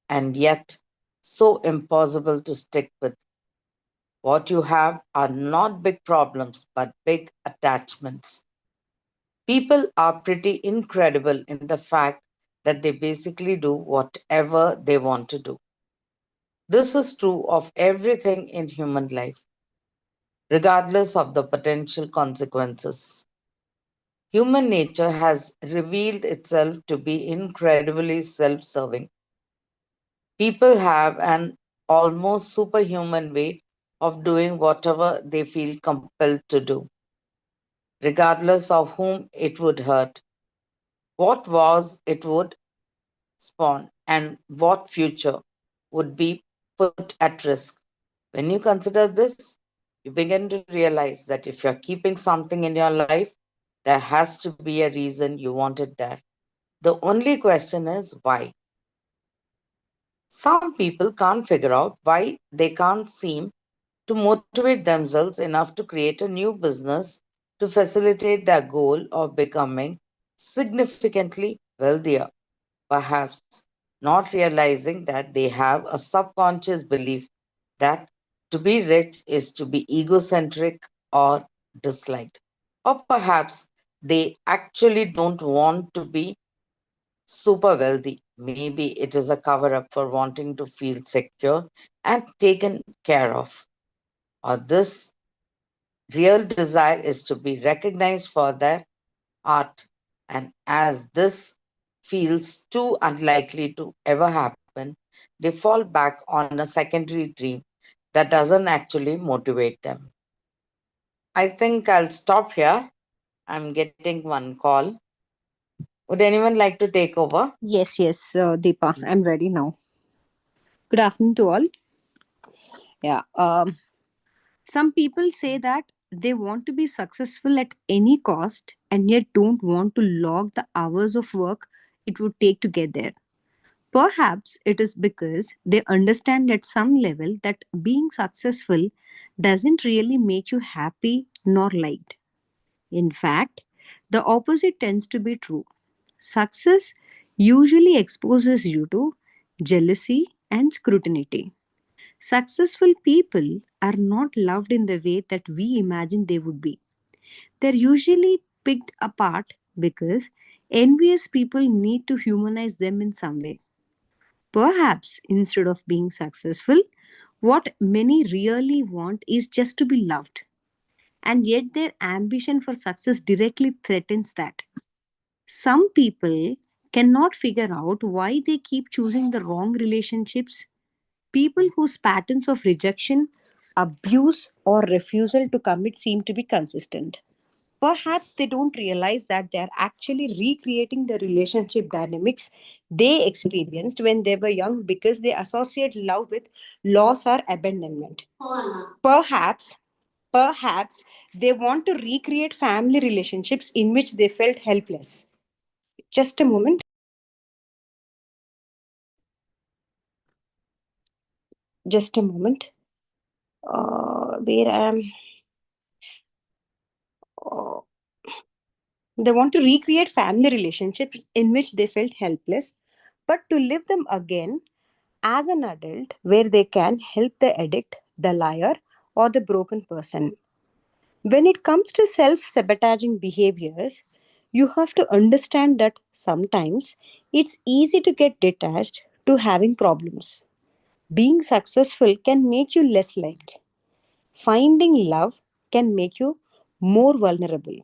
and yet so impossible to stick with. What you have are not big problems, but big attachments. People are pretty incredible in the fact that they basically do whatever they want to do. This is true of everything in human life, regardless of the potential consequences. Human nature has revealed itself to be incredibly self serving. People have an almost superhuman way of doing whatever they feel compelled to do, regardless of whom it would hurt, what wars it would spawn, and what future would be put at risk. When you consider this, you begin to realize that if you're keeping something in your life, there has to be a reason you want it there. The only question is why. Some people can't figure out why they can't seem to motivate themselves enough to create a new business to facilitate their goal of becoming significantly wealthier, perhaps not realizing that they have a subconscious belief that to be rich is to be egocentric or disliked. Or perhaps they actually don't want to be super wealthy. Maybe it is a cover up for wanting to feel secure and taken care of. Or this real desire is to be recognized for their art. And as this feels too unlikely to ever happen, they fall back on a secondary dream that doesn't actually motivate them. I think I'll stop here. I'm getting one call. Would anyone like to take over? Yes, yes, Deepa, I'm ready now. Good afternoon to all. Yeah. Some people say that they want to be successful at any cost and yet don't want to log the hours of work it would take to get there. Perhaps it is because they understand at some level that being successful doesn't really make you happy nor liked. In fact, the opposite tends to be true. Success usually exposes you to jealousy and scrutiny. Successful people are not loved in the way that we imagine they would be. They're usually picked apart because envious people need to humanize them in some way. Perhaps instead of being successful, what many really want is just to be loved. And yet their ambition for success directly threatens that. Some people cannot figure out why they keep choosing the wrong relationships. People whose patterns of rejection, abuse, or refusal to commit seem to be consistent. Perhaps they don't realize that they are actually recreating the relationship dynamics they experienced when they were young because they associate love with loss or abandonment. Perhaps, perhaps they want to recreate family relationships in which they felt helpless. Just a moment. Just a moment. Where I am. Uh, they want to recreate family relationships in which they felt helpless, but to live them again as an adult where they can help the addict, the liar, or the broken person. When it comes to self sabotaging behaviors, you have to understand that sometimes it's easy to get detached to having problems. Being successful can make you less liked. Finding love can make you more vulnerable.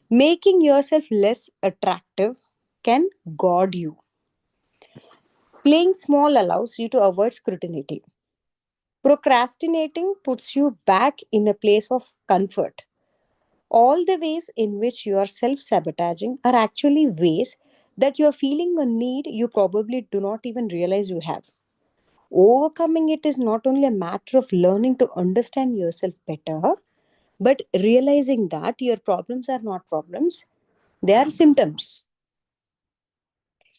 Making yourself less attractive can guard you. Playing small allows you to avoid scrutiny. Procrastinating puts you back in a place of comfort. All the ways in which you are self sabotaging are actually ways that you are feeling a need you probably do not even realize you have. Overcoming it is not only a matter of learning to understand yourself better, but realizing that your problems are not problems, they are symptoms.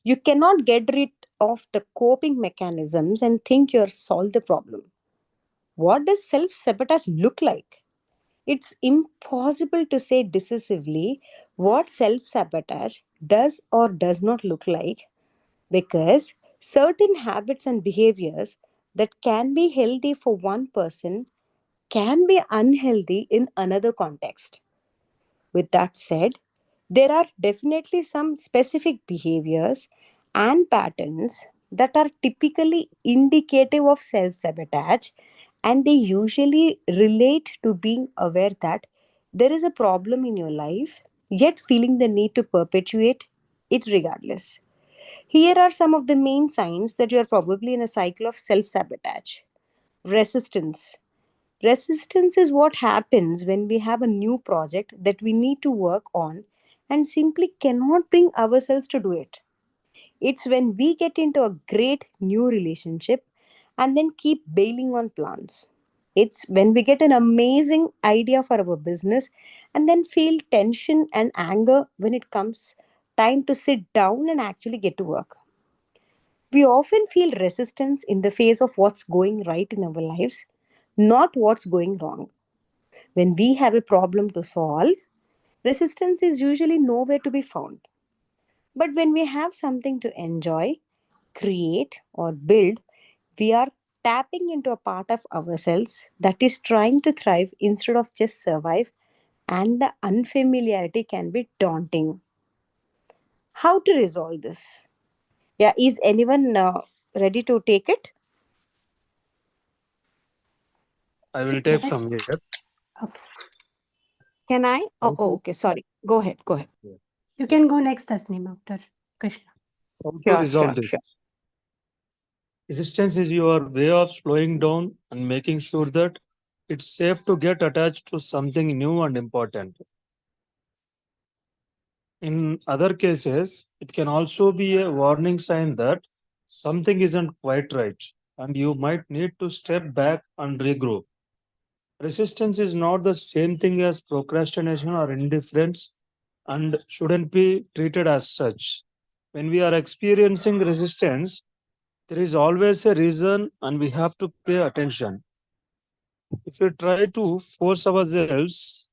You cannot get rid of the coping mechanisms and think you're solved the problem. What does self sabotage look like? It's impossible to say decisively what self sabotage does or does not look like because Certain habits and behaviors that can be healthy for one person can be unhealthy in another context. With that said, there are definitely some specific behaviors and patterns that are typically indicative of self sabotage, and they usually relate to being aware that there is a problem in your life, yet feeling the need to perpetuate it regardless. Here are some of the main signs that you are probably in a cycle of self sabotage. Resistance. Resistance is what happens when we have a new project that we need to work on and simply cannot bring ourselves to do it. It's when we get into a great new relationship and then keep bailing on plans. It's when we get an amazing idea for our business and then feel tension and anger when it comes time to sit down and actually get to work. We often feel resistance in the face of what's going right in our lives, not what's going wrong. When we have a problem to solve, resistance is usually nowhere to be found. But when we have something to enjoy, create, or build, we are tapping into a part of ourselves that is trying to thrive instead of just survive, and the unfamiliarity can be daunting. How to resolve this? Yeah, is anyone ready to take it? I will Can take I? some here. Okay. Can I? How Oh, to, okay. Sorry. Go ahead. Go ahead. You can go next, Tasneem, after Krishna. how to Sure, resolve sure, this? sure. Resistance is your way of slowing down and making sure that it's safe to get attached to something new and important. In other cases, it can also be a warning sign that something isn't quite right and you might need to step back and regroup. Resistance is not the same thing as procrastination or indifference and shouldn't be treated as such. When we are experiencing resistance, there is always a reason and we have to pay attention. If we try to force ourselves,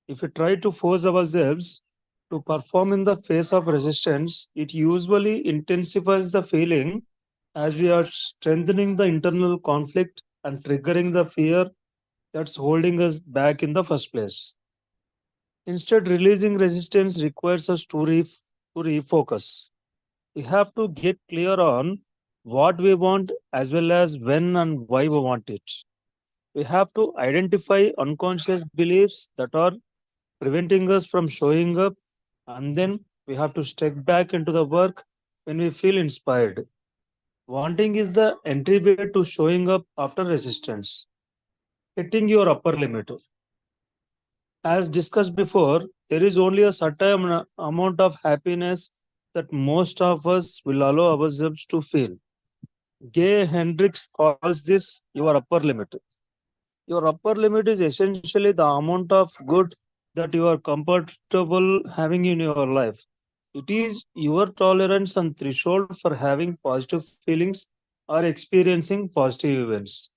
if we try to force ourselves to perform in the face of resistance, it usually intensifies the feeling as we are strengthening the internal conflict and triggering the fear that's holding us back in the first place. Instead, releasing resistance requires us to refocus. We have to get clear on what we want as well as when and why we want it. We have to identify unconscious beliefs that are preventing us from showing up, and then we have to step back into the work when we feel inspired. Wanting is the entryway to showing up after resistance. Hitting your upper limit. As discussed before, there is only a certain amount of happiness that most of us will allow ourselves to feel. Gay Hendricks calls this your upper limit. Your upper limit is essentially the amount of good that you are comfortable having in your life. It is your tolerance and threshold for having positive feelings or experiencing positive events.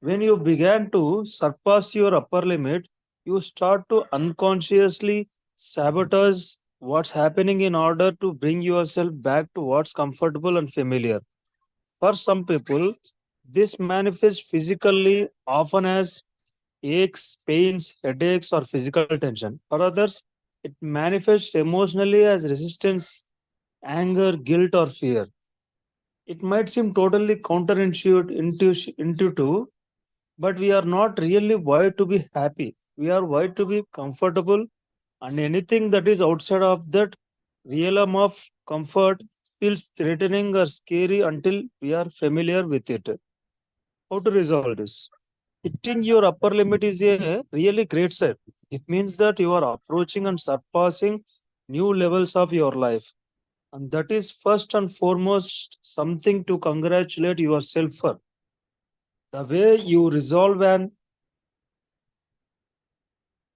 When you begin to surpass your upper limit, you start to unconsciously sabotage what's happening in order to bring yourself back to what's comfortable and familiar. For some people, this manifests physically, often as aches, pains, headaches, or physical tension. For others, it manifests emotionally as resistance, anger, guilt, or fear. It might seem totally counterintuitive, but we are not really wired to be happy. We are wired to be comfortable, and anything that is outside of that realm of comfort feels threatening or scary until we are familiar with it. How to resolve this? Hitting your upper limit is a really great step. It means that you are approaching and surpassing new levels of your life. And that is first and foremost something to congratulate yourself for. The way you resolve an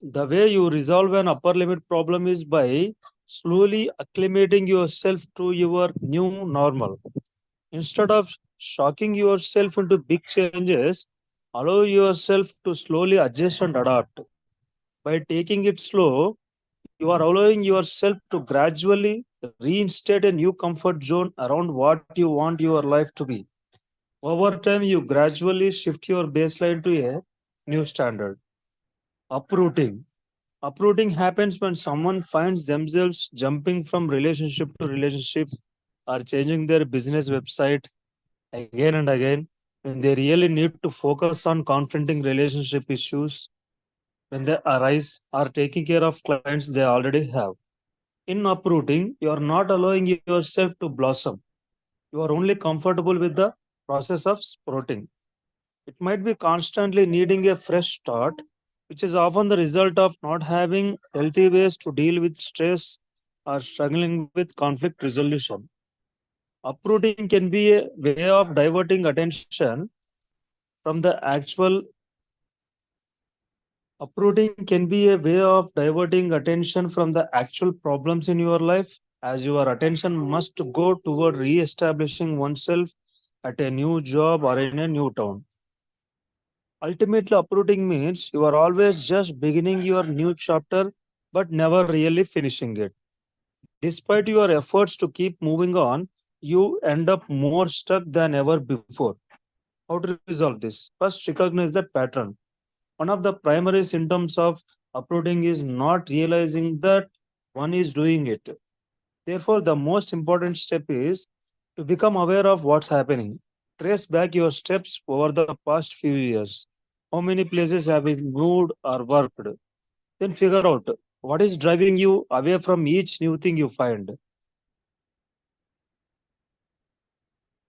the way you resolve an upper limit problem is by slowly acclimating yourself to your new normal. Instead of shocking yourself into big changes, allow yourself to slowly adjust and adapt. By taking it slow, you are allowing yourself to gradually reinstate a new comfort zone around what you want your life to be. Over time, you gradually shift your baseline to a new standard. Uprooting. Uprooting happens when someone finds themselves jumping from relationship to relationship or changing their business website again and again when they really need to focus on confronting relationship issues when they arise or taking care of clients they already have. In uprooting, you are not allowing yourself to blossom. You are only comfortable with the process of sprouting. It might be constantly needing a fresh start, which is often the result of not having healthy ways to deal with stress or struggling with conflict resolution. Uprooting can be a way of diverting attention from the actual Uprooting can be a way of diverting attention from the actual problems in your life, as your attention must go toward re establishing oneself at a new job or in a new town. Ultimately, uprooting means you are always just beginning your new chapter but never really finishing it. Despite your efforts to keep moving on, you end up more stuck than ever before. How to resolve this? First, recognize the pattern. One of the primary symptoms of uprooting is not realizing that one is doing it. Therefore, the most important step is to become aware of what's happening. Trace back your steps over the past few years. How many places have you moved or worked? Then figure out what is driving you away from each new thing you find.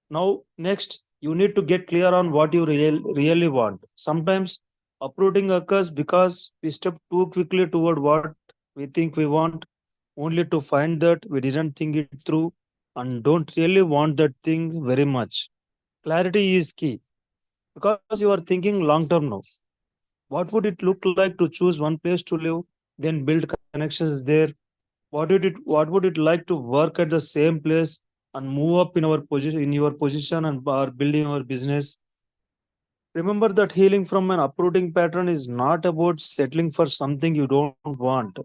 Now, next, you need to get clear on what you really want. Sometimes uprooting occurs because we step too quickly toward what we think we want, only to find that we didn't think it through and don't really want that thing very much. Clarity is key because you are thinking long term now. What would it look like to choose one place to live, then build connections there? What would it like to work at the same place and move up in your position and are building your business? Remember that healing from an uprooting pattern is not about settling for something you don't want,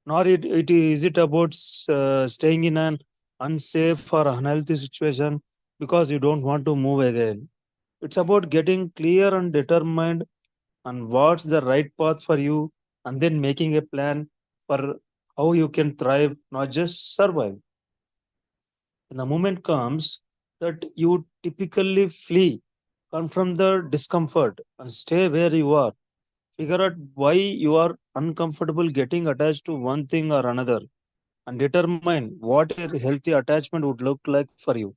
nor it about staying in an unsafe or unhealthy situation because you don't want to move again. It's about getting clear and determined on what's the right path for you and then making a plan for how you can thrive, not just survive. When the moment comes that you typically flee, confront the discomfort and stay where you are. Figure out why you are uncomfortable getting attached to one thing or another and determine what a healthy attachment would look like for you.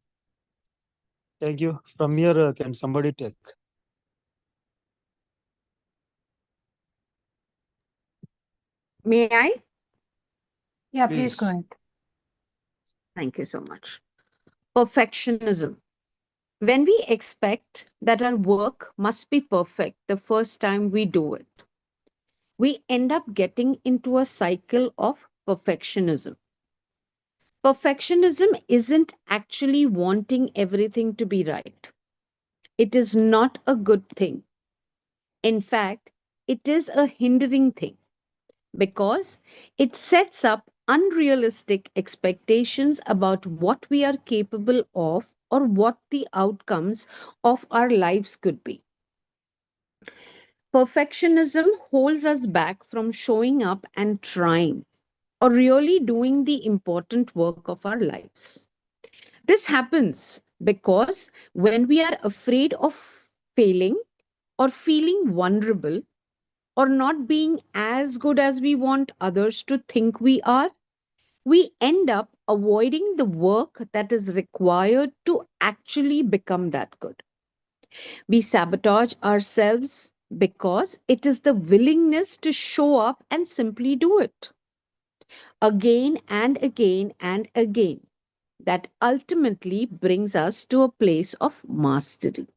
Thank you. From here, can somebody take? May I? Yeah, please go Please. ahead. Thank you so much. Perfectionism. When we expect that our work must be perfect the first time we do it, we end up getting into a cycle of perfectionism. Perfectionism isn't actually wanting everything to be right. It is not a good thing. In fact, it is a hindering thing because it sets up unrealistic expectations about what we are capable of or what the outcomes of our lives could be. Perfectionism holds us back from showing up and trying or really doing the important work of our lives. This happens because when we are afraid of failing or feeling vulnerable or not being as good as we want others to think we are, we end up avoiding the work that is required to actually become that good. We sabotage ourselves because it is the willingness to show up and simply do it again and again and again that ultimately brings us to a place of mastery.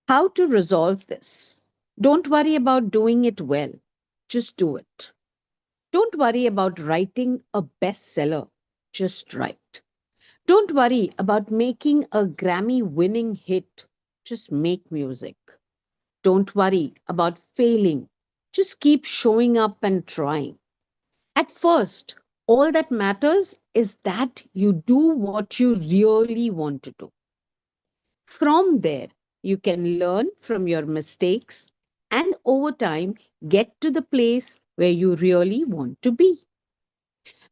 How to resolve this? Don't worry about doing it well, just do it. Don't worry about writing a bestseller, just write. Don't worry about making a Grammy winning hit, just make music. Don't worry about failing. Just keep showing up and trying. At first, all that matters is that you do what you really want to do. From there, you can learn from your mistakes and over time get to the place where you really want to be.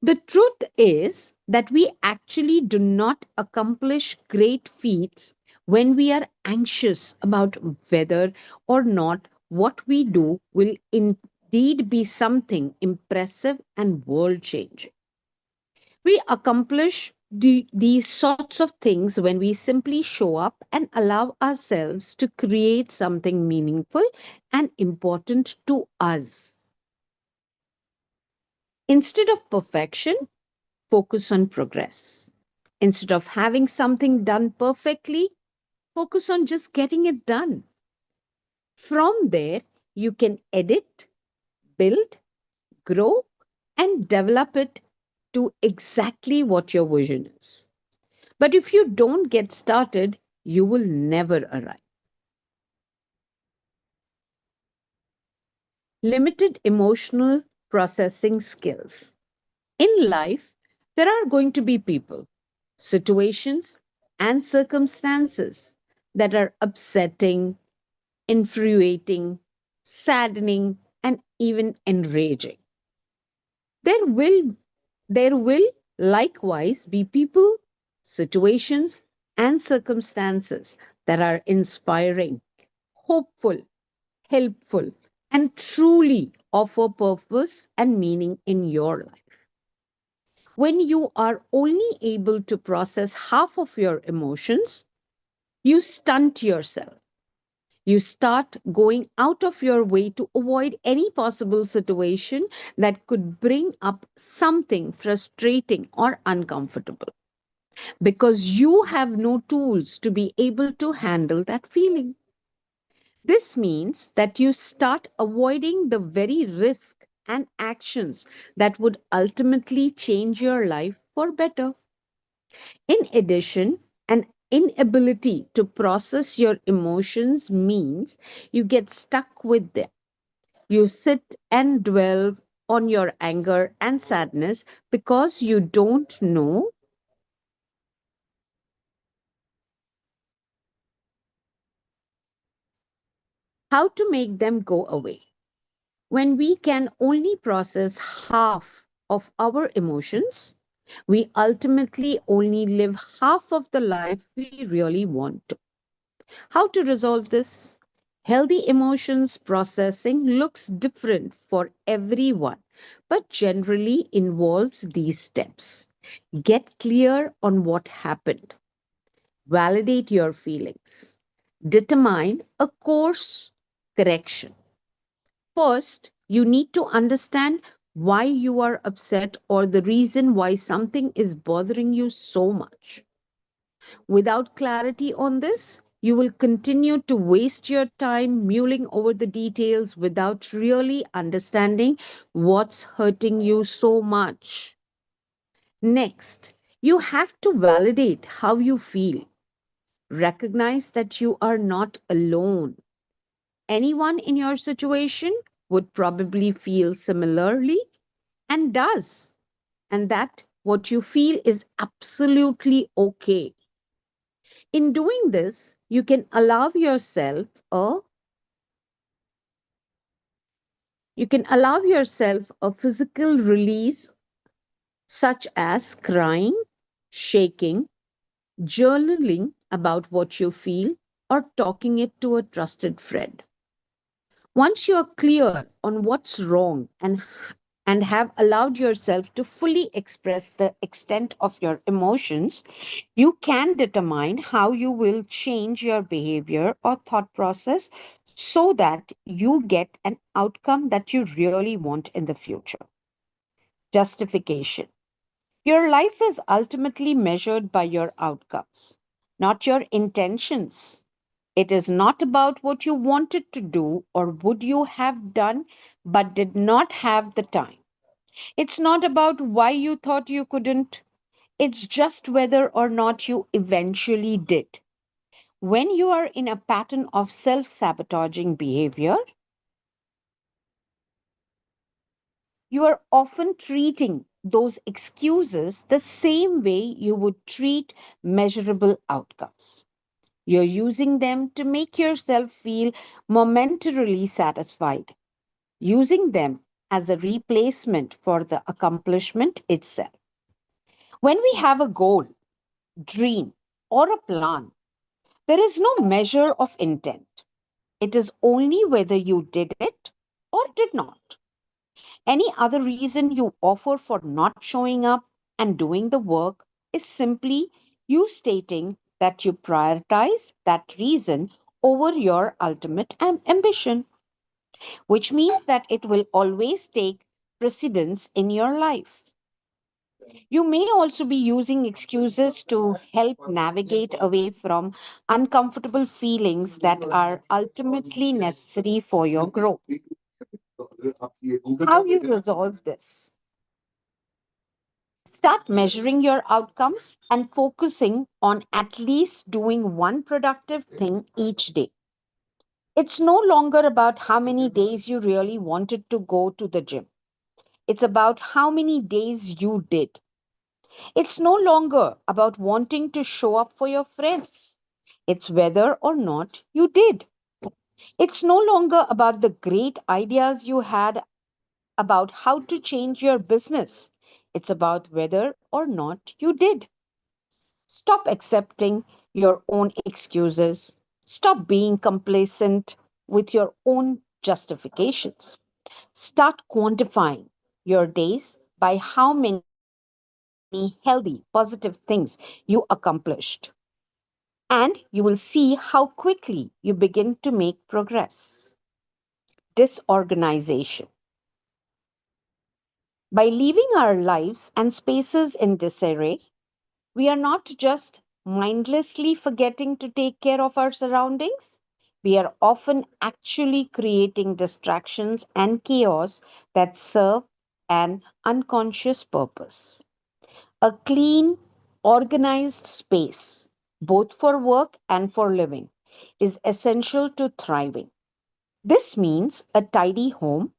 The truth is that we actually do not accomplish great feats when we are anxious about whether or not what we do will indeed be something impressive and world changing. We accomplish these sorts of things when we simply show up and allow ourselves to create something meaningful and important to us. Instead of perfection, focus on progress. Instead of having something done perfectly, focus on just getting it done. From there, you can edit, build, grow, and develop it to exactly what your vision is. But if you don't get started, you will never arrive. Limited emotional processing skills. In life, there are going to be people, situations, and circumstances that are upsetting, infuriating, saddening, and even enraging. There will there will likewise be people, situations, and circumstances that are inspiring, hopeful, helpful, and truly offer purpose and meaning in your life. When you are only able to process half of your emotions, you stunt yourself. You start going out of your way to avoid any possible situation that could bring up something frustrating or uncomfortable because you have no tools to be able to handle that feeling. This means that you start avoiding the very risk and actions that would ultimately change your life for better. In addition, an inability to process your emotions means you get stuck with them. You sit and dwell on your anger and sadness because you don't know how to make them go away. When we can only process half of our emotions, we ultimately only live half of the life we really want to. How to resolve this? Healthy emotions processing looks different for everyone, but generally involves these steps. Get clear on what happened. Validate your feelings. Determine a course correction. First, you need to understand why you are upset or the reason why something is bothering you so much. Without clarity on this, you will continue to waste your time mulling over the details without really understanding what's hurting you so much. Next, you have to validate how you feel. Recognize that you are not alone. Anyone in your situation would probably feel similarly and does, and that what you feel is absolutely okay. In doing this, you can allow yourself a physical release such as crying, shaking, journaling about what you feel, or talking it to a trusted friend. Once you are clear on what's wrong and have allowed yourself to fully express the extent of your emotions, you can determine how you will change your behavior or thought process so that you get an outcome that you really want in the future. Justification. Your life is ultimately measured by your outcomes, not your intentions. It is not about what you wanted to do or would you have done but did not have the time. It's not about why you thought you couldn't. It's just whether or not you eventually did. When you are in a pattern of self-sabotaging behavior, you are often treating those excuses the same way you would treat measurable outcomes. You're using them to make yourself feel momentarily satisfied, using them as a replacement for the accomplishment itself. When we have a goal, dream, or a plan, there is no measure of intent. It is only whether you did it or did not. Any other reason you offer for not showing up and doing the work is simply you stating that you prioritize that reason over your ultimate ambition, which means that it will always take precedence in your life. You may also be using excuses to help navigate away from uncomfortable feelings that are ultimately necessary for your growth. How you resolve this? Start measuring your outcomes and focusing on at least doing one productive thing each day. It's no longer about how many days you really wanted to go to the gym. It's about how many days you did. It's no longer about wanting to show up for your friends. It's whether or not you did. It's no longer about the great ideas you had about how to change your business. It's about whether or not you did. Stop accepting your own excuses. Stop being complacent with your own justifications. Start quantifying your days by how many healthy, positive things you accomplished. And you will see how quickly you begin to make progress. Disorganization. By leaving our lives and spaces in disarray, we are not just mindlessly forgetting to take care of our surroundings, we are often actually creating distractions and chaos that serve an unconscious purpose. A clean, organized space, both for work and for living, is essential to thriving. This means a tidy home,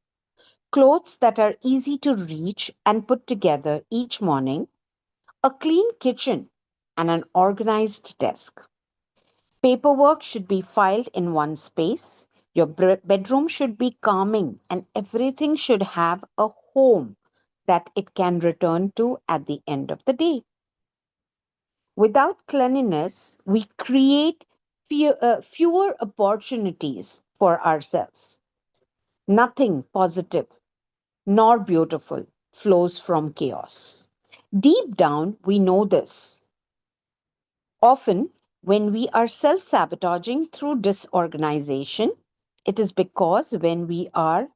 clothes that are easy to reach and put together each morning, a clean kitchen, and an organized desk. Paperwork should be filed in one space. Your bedroom should be calming, and everything should have a home that it can return to at the end of the day. Without cleanliness, we create fewer opportunities for ourselves. Nothing positive nor beautiful flows from chaos. Deep down, we know this. Often, when we are self sabotaging through disorganization, it is because when we are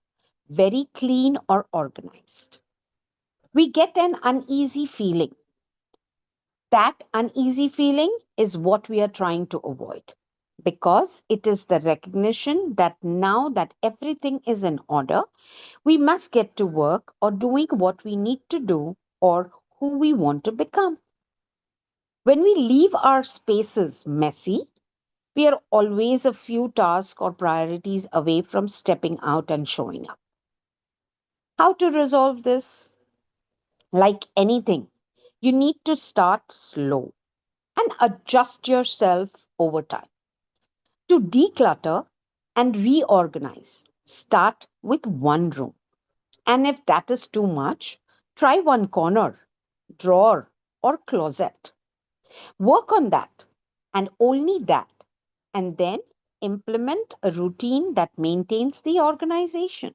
very clean or organized, we get an uneasy feeling. That uneasy feeling is what we are trying to avoid because it is the recognition that now that everything is in order, we must get to work or doing what we need to do or who we want to become. When we leave our spaces messy, we are always a few tasks or priorities away from stepping out and showing up. How to resolve this? Like anything, you need to start slow and adjust yourself over time. To declutter and reorganize, start with one room. And if that is too much, try one corner, drawer, or closet. Work on that and only that, and then implement a routine that maintains the organization.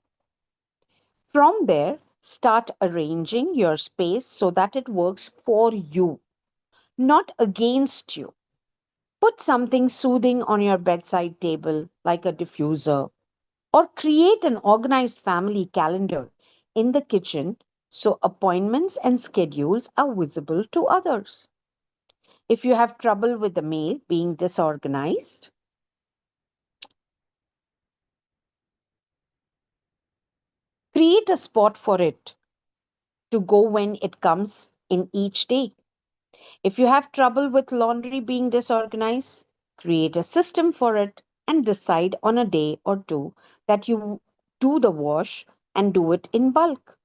From there, start arranging your space so that it works for you, not against you. Put something soothing on your bedside table, like a diffuser, or create an organized family calendar in the kitchen so appointments and schedules are visible to others. If you have trouble with the mail being disorganized, create a spot for it to go when it comes in each day. If you have trouble with laundry being disorganized, create a system for it, and decide on a day or two that you do the wash and do it in bulk.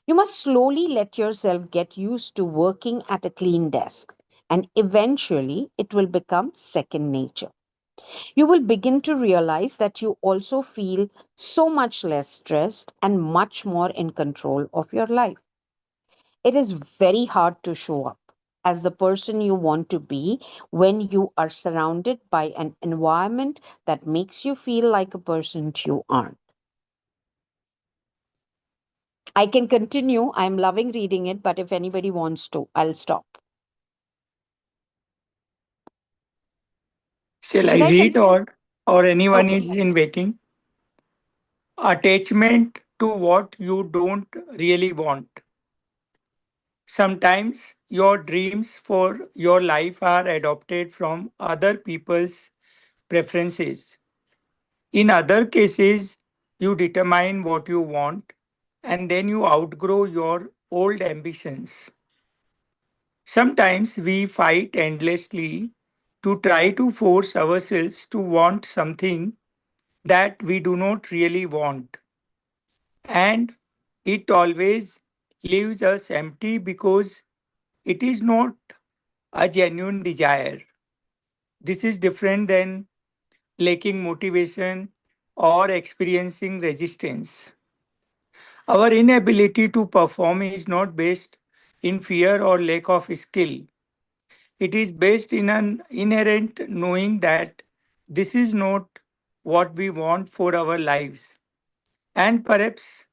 You must slowly let yourself get used to working at a clean desk, and eventually it will become second nature. You will begin to realize that you also feel so much less stressed and much more in control of your life. It is very hard to show up as the person you want to be when you are surrounded by an environment that makes you feel like a person you aren't. I can continue. I'm loving reading it, but if anybody wants to, I'll stop. Shall I Should I read, continue? or anyone Okay. is in waiting? Attachment to what you don't really want. Sometimes your dreams for your life are adopted from other people's preferences. In other cases, you determine what you want and then you outgrow your old ambitions. Sometimes we fight endlessly to try to force ourselves to want something that we do not really want, and it always leaves us empty because it is not a genuine desire. This is different than lacking motivation or experiencing resistance. Our inability to perform is not based in fear or lack of skill. It is based in an inherent knowing that this is not what we want for our lives. And perhaps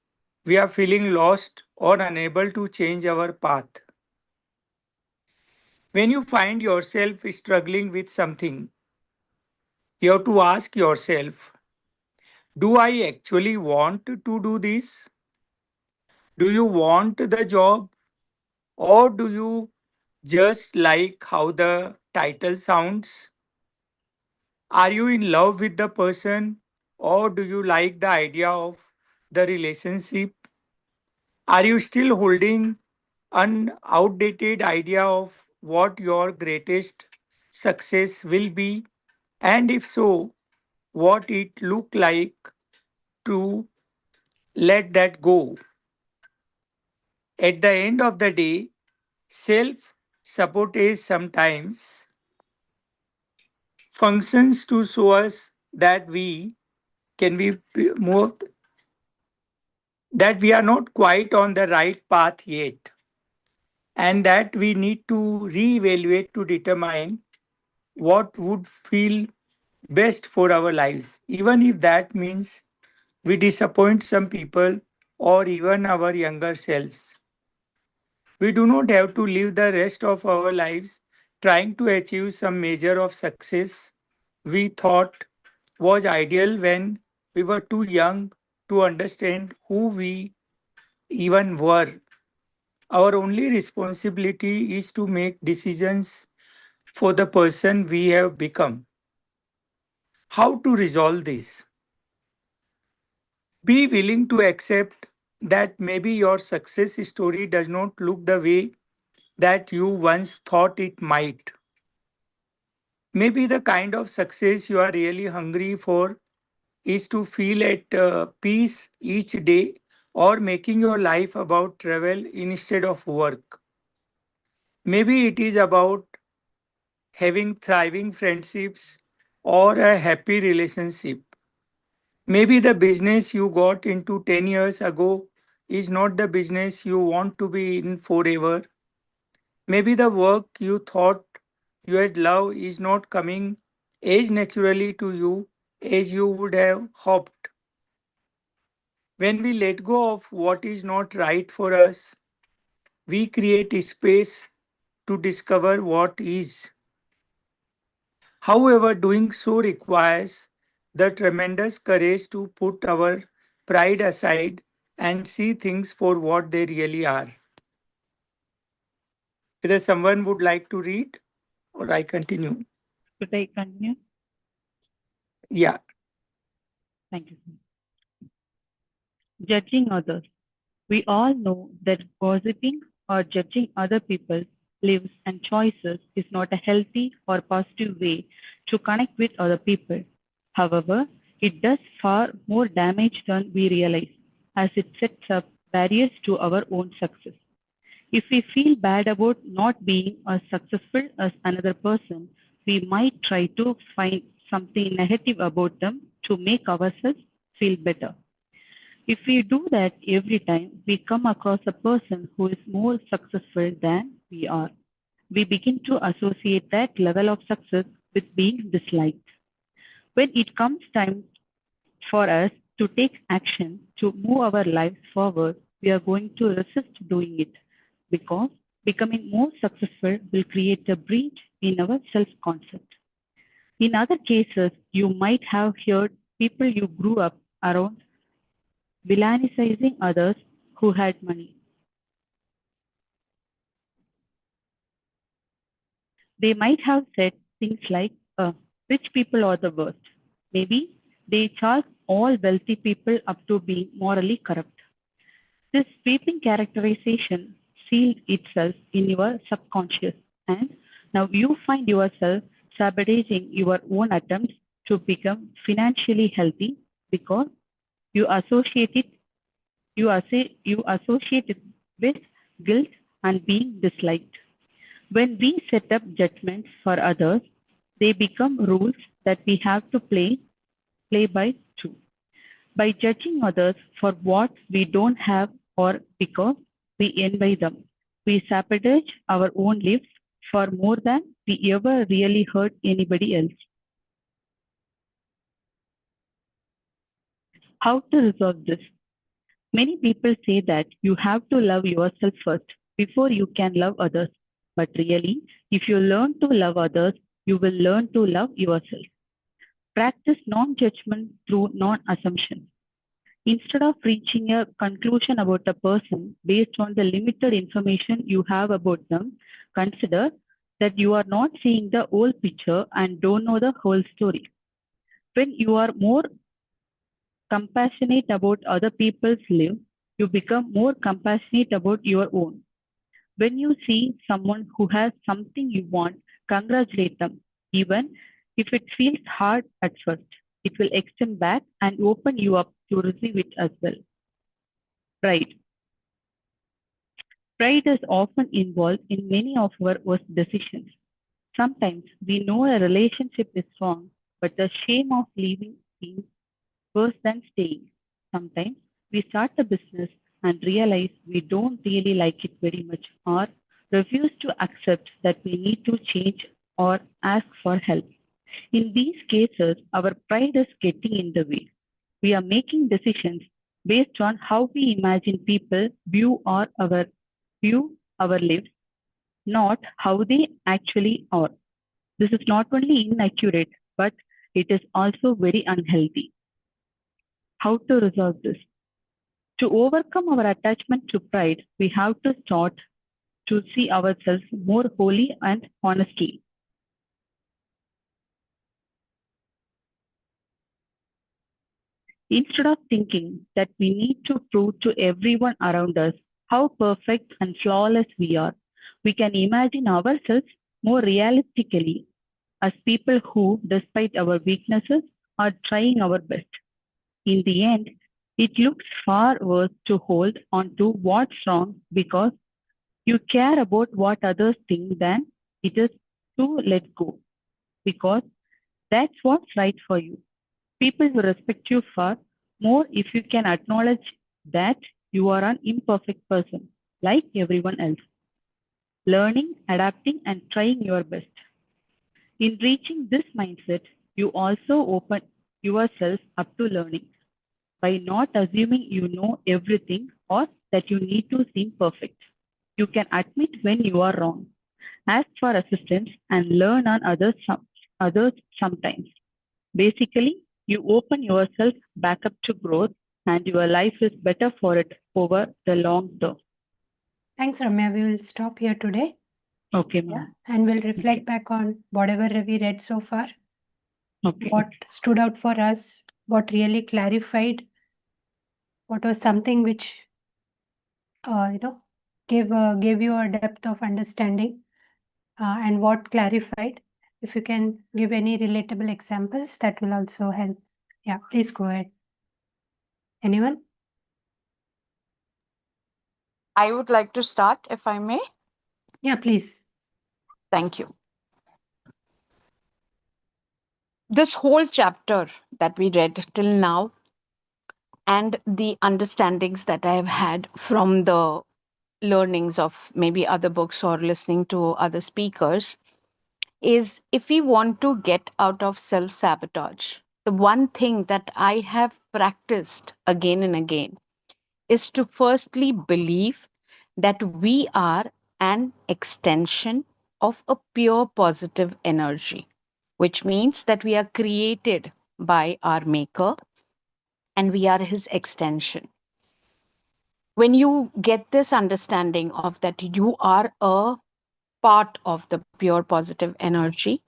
we are feeling lost or unable to change our path. When you find yourself struggling with something, you have to ask yourself, do I actually want to do this? Do you want the job? Or do you just like how the title sounds? Are you in love with the person? Or do you like the idea of the relationship? Are you still holding an outdated idea of what your greatest success will be? And if so, what it look like to let that go? At the end of the day, self sabotage sometimes functions to show us that we can be more that we are not quite on the right path yet, and that we need to reevaluate to determine what would feel best for our lives, even if that means we disappoint some people or even our younger selves. We do not have to live the rest of our lives trying to achieve some measure of success we thought was ideal when we were too young to understand who we even were. Our only responsibility is to make decisions for the person we have become. How to resolve this? Be willing to accept that maybe your success story does not look the way that you once thought it might. Maybe the kind of success you are really hungry for is to feel at peace each day, or making your life about travel instead of work. Maybe it is about having thriving friendships or a happy relationship. Maybe the business you got into 10 years ago is not the business you want to be in forever. Maybe the work you thought you had loved is not coming as naturally to you as you would have hoped. When we let go of what is not right for us, we create a space to discover what is. However, doing so requires the tremendous courage to put our pride aside and see things for what they really are. Whether someone would like to read or I continue? Should I continue? Yeah. Thank you. Judging others. We all know that gossiping or judging other people lives, and choices is not a healthy or positive way to connect with other people. However, it does far more damage than we realize, as it sets up barriers to our own success. If we feel bad about not being as successful as another person, we might try to find something negative about them to make ourselves feel better. If we do that every time we come across a person who is more successful than we are, we begin to associate that level of success with being disliked. When it comes time for us to take action to move our lives forward, we are going to resist doing it because becoming more successful will create a breach in our self concept. In other cases, you might have heard people you grew up around villainicizing others who had money. They might have said things like, rich people are the worst. Maybe they charge all wealthy people up to being morally corrupt. This sweeping characterization sealed itself in your subconscious, and now you find yourself sabotaging your own attempts to become financially healthy because you associate it you associate it with guilt and being disliked. When we set up judgments for others, they become rules that we have to play by too. By judging others for what we don't have or because we envy them, we sabotage our own lives for more than we ever really hurt anybody else. How to resolve this? Many people say that you have to love yourself first before you can love others. But really, if you learn to love others, you will learn to love yourself. Practice non judgment through non assumption. Instead of reaching a conclusion about a person based on the limited information you have about them, consider that you are not seeing the whole picture and don't know the whole story. When you are more compassionate about other people's lives, you become more compassionate about your own. When you see someone who has something you want, congratulate them, even if it feels hard at first. It will extend back and open you up to receive it as well. Pride. Pride is often involved in many of our worst decisions. Sometimes we know a relationship is wrong, but the shame of leaving seems worse than staying. Sometimes we start a business and realize we don't really like it very much or refuse to accept that we need to change or ask for help. In these cases, our pride is getting in the way. We are making decisions based on how we imagine people view our lives, not how they actually are. This is not only inaccurate, but it is also very unhealthy. How to resolve this? To overcome our attachment to pride, we have to start to see ourselves more wholly and honestly. Instead of thinking that we need to prove to everyone around us how perfect and flawless we are, we can imagine ourselves more realistically as people who, despite our weaknesses, are trying our best. In the end, it looks far worse to hold on to what's wrong because you care about what others think than it is to let go because that's what's right for you. People will respect you far more if you can acknowledge that you are an imperfect person, like everyone else, learning, adapting, and trying your best. In reaching this mindset, you also open yourself up to learning by not assuming you know everything or that you need to seem perfect. You can admit when you are wrong, ask for assistance, and learn on others sometimes. Basically, you open yourself back up to growth, and your life is better for it over the long term. Thanks, Ramya. We will stop here today. Okay, Yeah. ma'am. And we'll reflect back on whatever we read so far, Okay. what stood out for us, what really clarified, what was something which, gave you a depth of understanding. and what clarified. If you can give any relatable examples, that will also help. Yeah, please go ahead. Anyone? I would like to start, if I may. Yeah, please. Thank you. This whole chapter that we read till now, and the understandings that I have had from the learnings of maybe other books or listening to other speakers, is if we want to get out of self sabotage, the one thing that I have practiced again and again is to firstly believe that we are an extension of a pure positive energy, which means that we are created by our maker and we are his extension. When you get this understanding of that you are a part of the pure positive energy,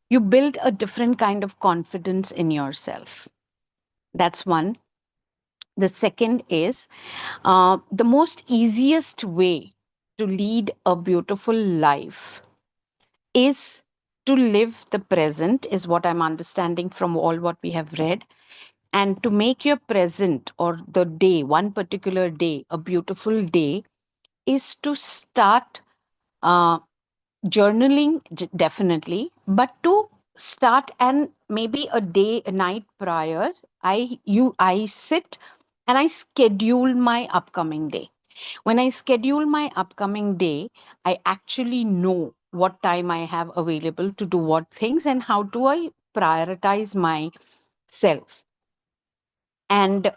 you build a different kind of confidence in yourself. That's one. The second is the most easiest way to lead a beautiful life is to live the present, is what I'm understanding from all what we have read. And to make your present or the day, one particular day, a beautiful day, is to start uh, journaling, definitely, but to start, and maybe a day, a night prior, I sit and I schedule my upcoming day. When I schedule my upcoming day, I actually know what time I have available to do what things and how do I prioritize myself. And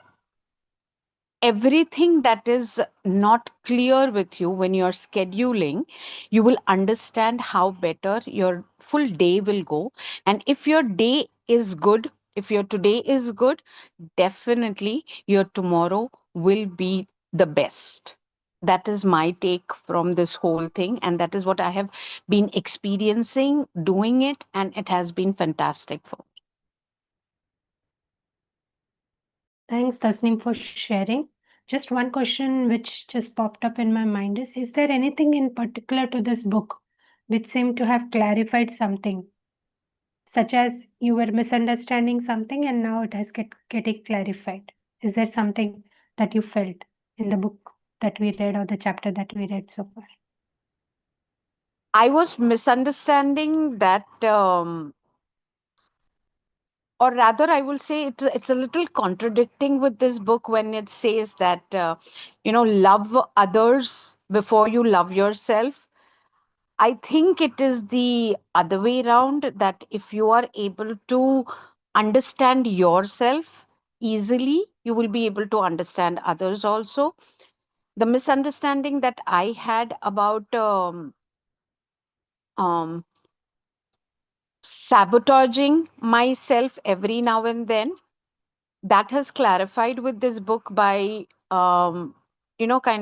everything that is not clear with you when you're scheduling, you will understand how better your full day will go. And if your day is good, if your today is good, definitely your tomorrow will be the best. That is my take from this whole thing. And that is what I have been experiencing doing it. And it has been fantastic for me. Thanks, Tasneem, for sharing. Just one question which just popped up in my mind is there anything in particular to this book which seemed to have clarified something, such as you were misunderstanding something and now it has getting clarified? Is there something that you felt in the book that we read or the chapter that we read so far? I was misunderstanding that. Or rather I will say it's a little contradicting with this book when it says that love others before you love yourself. I think it is the other way around, that if you are able to understand yourself easily, you will be able to understand others also. The misunderstanding that I had about um, sabotaging myself every now and then, that has clarified with this book by kind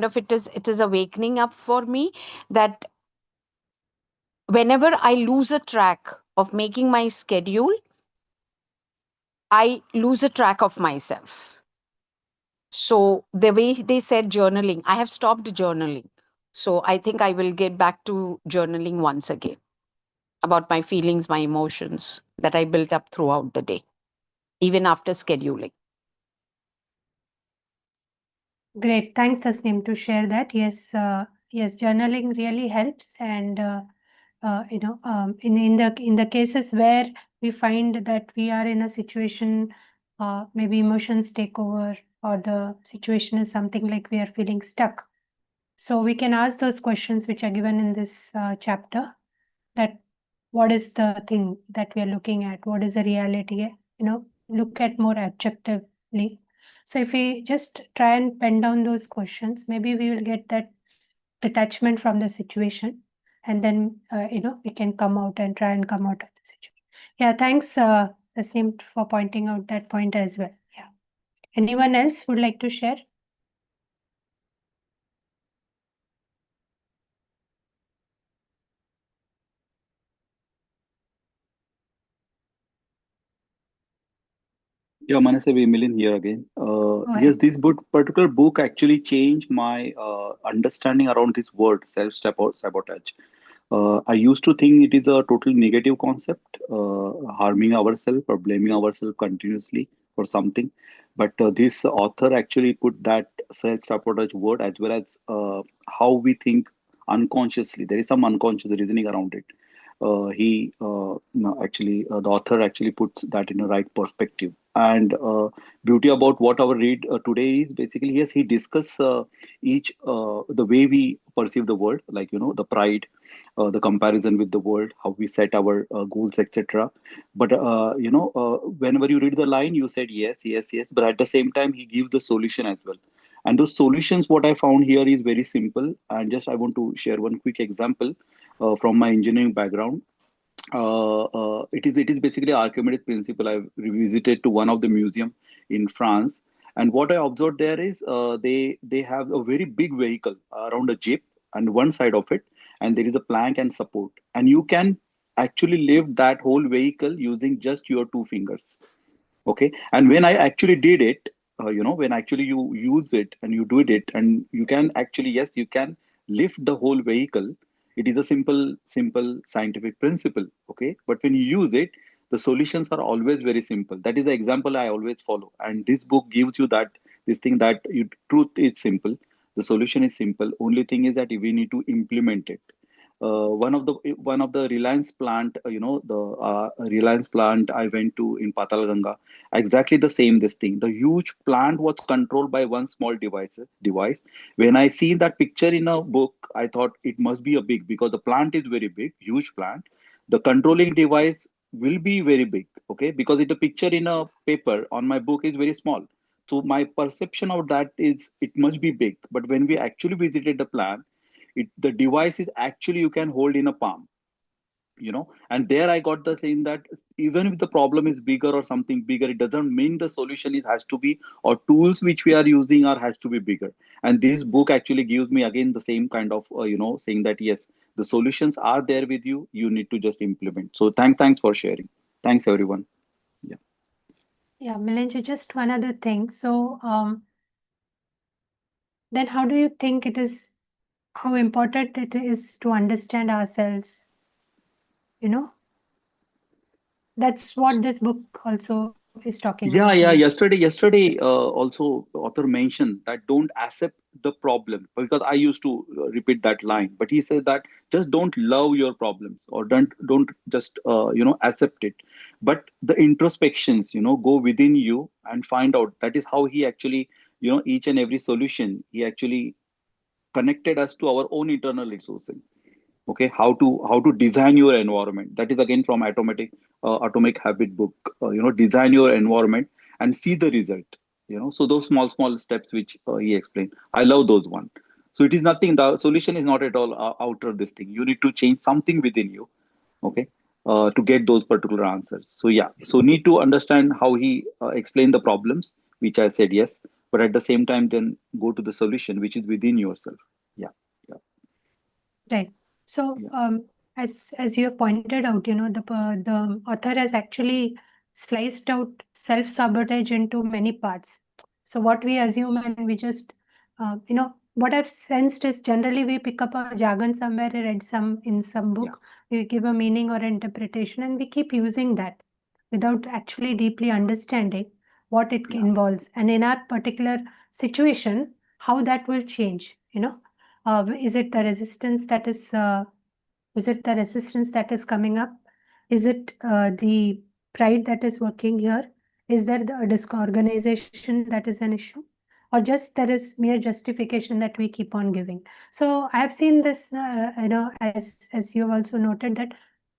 of it is awakening up for me that whenever I lose a track of making my schedule, I lose a track of myself. So the way they said journaling, I have stopped journaling. So I think I will get back to journaling once again about my feelings, my emotions that I built up throughout the day, even after scheduling. Great. Thanks, Tasneem, to share that. Yes, journaling really helps. And in the cases where we find that we are in a situation, maybe emotions take over, or the situation is something like we are feeling stuck. So we can ask those questions which are given in this chapter. That what is the thing that we are looking at? What is the reality? Look at more objectively. So if we just try and pen down those questions, maybe we will get that detachment from the situation, and then we can come out and try and come out of the situation. Yeah, thanks, Asim, for pointing out that point as well. Yeah. Anyone else would like to share? Yeah, Manasevi Milin here again. Yes, ahead. this particular book actually changed my understanding around this word self sabotage. I used to think it is a total negative concept, harming ourselves or blaming ourselves continuously for something. But this author actually put that self-sabotage word as well as how we think unconsciously. There is some unconscious reasoning around it. He no, actually The author actually puts that in a right perspective. And beauty about what our read today is basically, yes, he discuss each the way we perceive the world, like the pride, the comparison with the world, how we set our goals, etc. But whenever you read the line, you said yes, yes, yes. But at the same time, he gives the solution as well. And those solutions, what I found here is very simple. And just I want to share one quick example from my engineering background. It is basically Archimedes principle. I've revisited to one of the museum in France, and what I observed there is they have a very big vehicle around a jeep, and one side of it, and there is a plank and support, and you can actually lift that whole vehicle using just your two fingers. Okay, and when I actually did it, when actually you use it and you do it, and you can actually, yes, you can lift the whole vehicle. It is a simple scientific principle. Okay, but when you use it, the solutions are always very simple. That is the example I always follow, and this book gives you that, this thing, that truth is simple, the solution is simple. Only thing is that we need to implement it. One of the Reliance plant, the Reliance plant I went to in Patalganga, exactly the same, this thing, the huge plant was controlled by one small device. When I see that picture in a book, I thought it must be a big, because the plant is very big, huge plant. The controlling device will be very big. Okay, because the picture in a paper on my book is very small, so my perception of that is it must be big. But when we actually visited the plant, the device is actually you can hold in a palm. And there I got the thing that even if the problem is bigger or something bigger, it doesn't mean the solution is has to be, or tools which we are using are has to be bigger. And this book actually gives me again the same kind of saying that yes, the solutions are there with you, you need to just implement. So thanks for sharing. Thanks everyone. Yeah. Yeah, Milenji, just one other thing. So, then how do you think how important it is to understand ourselves? That's what this book also is talking Yeah, about. yeah. Yesterday, also author mentioned that don't accept the problem, because I used to repeat that line. But he said that just don't love your problems, or don't just accept it, but the introspections, go within you and find out. That is how he actually, each and every solution he actually connected us to our own internal resources. Okay, how to design your environment. That is again from atomic habit book. Design your environment and see the result. So those small steps which he explained, I love those one. So it is nothing, the solution is not at all outer this thing. You need to change something within you. Okay, to get those particular answers. So yeah, so need to understand how he explained the problems, which I said yes, but at the same time then go to the solution which is within yourself. Yeah, yeah, Right. So, yeah. as you have pointed out, the author has actually sliced out self-sabotage into many parts. So what we assume, and we just, what I've sensed is generally we pick up a jargon somewhere, read in some book, we give a meaning or interpretation, and we keep using that without actually deeply understanding what it Yeah. involves, and in our particular situation, how that will change. Is it the resistance that is coming up? Is it the pride that is working here? Is there the disorganization that is an issue? Or just there is mere justification that we keep on giving? So I have seen this, as you have also noted, that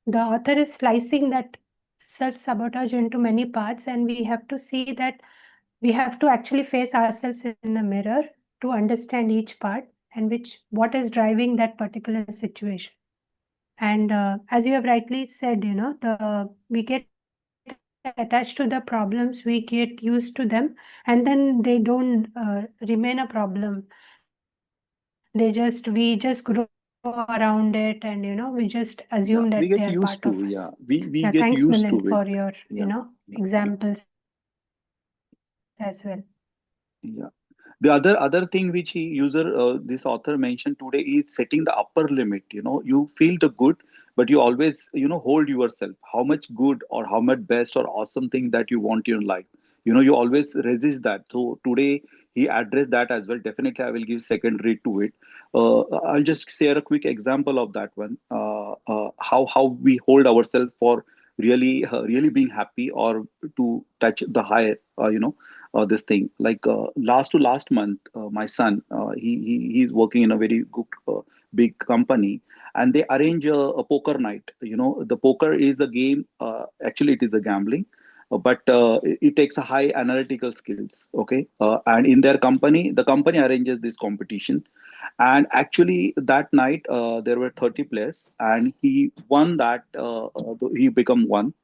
the author is slicing that self-sabotage into many parts, and we have to see that we have to actually face ourselves in the mirror to understand each part and what is driving that particular situation. And as you have rightly said, we get attached to the problems, we get used to them, and then they don't remain a problem. We just grow around it, and we just Yeah, assume we that they get are used part to. of Yeah, us. we Yeah, get thanks, used Milind, to it. for your Yeah, yeah, examples as well. yeah. The other thing which this author mentioned today is setting the upper limit. You feel the good, but you always hold yourself how much good or how much best or awesome thing that you want in your life. You always resist that. So today he addressed that as well. Definitely I will give second read to it. I'll just share a quick example of that one. How we hold ourselves for really being happy or to touch the higher this thing. Like last to last month, my son, he's working in a very good big company, and they arrange a poker night. The poker is a game. Actually, it is a gambling, but it takes a high analytical skills. Okay, and in their company, the company arranges this competition, and actually that night there were 30 players, and he won that. He become one.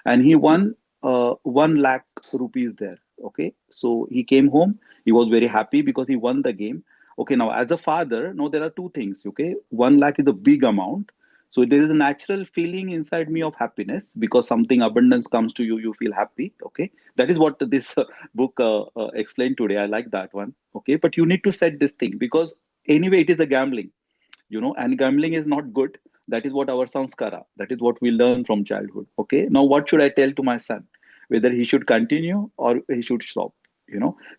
And he won 1 lakh rupees there. Okay, so he came home. He was very happy because he won the game. Okay, now as a father, now there are two things. Okay, 1 lakh is a big amount. So there is a natural feeling inside me of happiness because something abundance comes to you. You feel happy. Okay, that is what this book explained today. I like that one. Okay, but you need to set this thing because anyway, it is a gambling. And gambling is not good. That is what our sanskara, that is what we learn from childhood. Okay, now what should I tell to my son, whether he should continue or he should stop?